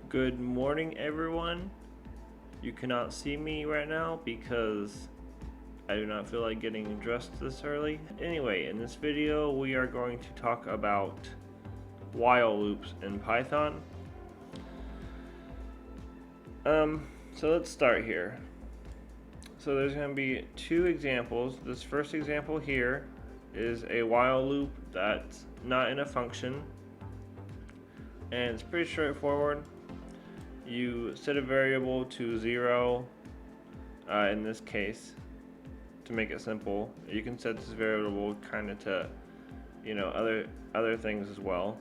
Good morning, everyone. You cannot see me right now because I do not feel like getting dressed this early. Anyway, in this video, we are going to talk about while loops in Python. So let's start here. So there's going to be two examples. This first example here is a while loop that's not in a function, and it's pretty straightforward. You set a variable to 0 in this case to make it simple. You can set this variable kind of to other things as well,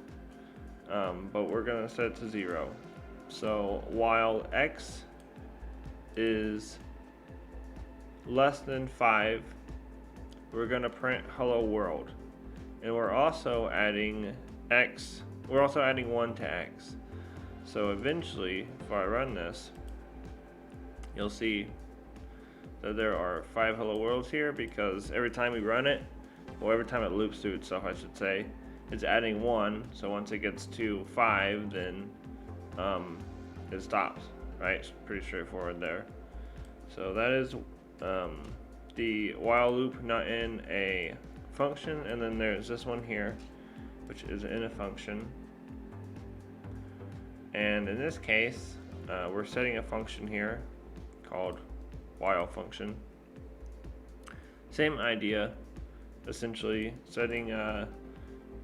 but we're gonna set it to 0. So while x is less than 5, we're gonna print hello world, and we're also adding 1 to x. So eventually, if I run this, you'll see that there are 5 hello worlds here, because every time we run it, or every time it loops through itself, I should say, it's adding 1. So once it gets to 5, then it stops, right? It's pretty straightforward there. So that is the while loop not in a function, and then there's this one here, which is in a function. And in this case, we're setting a function here called while function. Same idea, essentially setting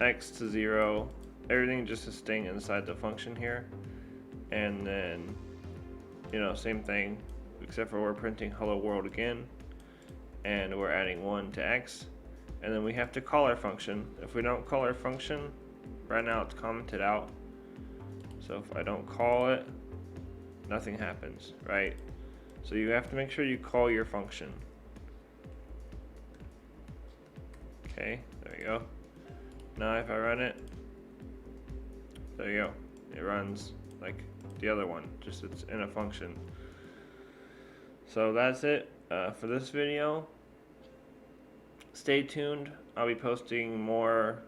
x to 0, everything just is staying inside the function here, and then same thing, except for we're printing hello world again, and we're adding 1 to x, and then we have to call our function. If we don't call our function, right now it's commented out, so if I don't call it, nothing happens, right? So you have to make sure you call your function. Okay, there you go. Now if I run it, there you go. It runs like the other one, just it's in a function. So that's it for this video. Stay tuned. I'll be posting more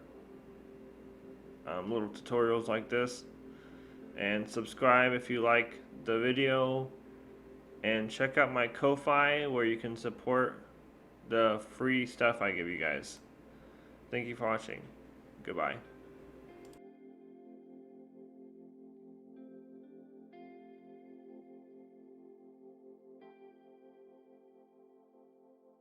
little tutorials like this. And subscribe if you like the video. And check out my Ko-Fi, where you can support the free stuff I give you guys. Thank you for watching. Goodbye.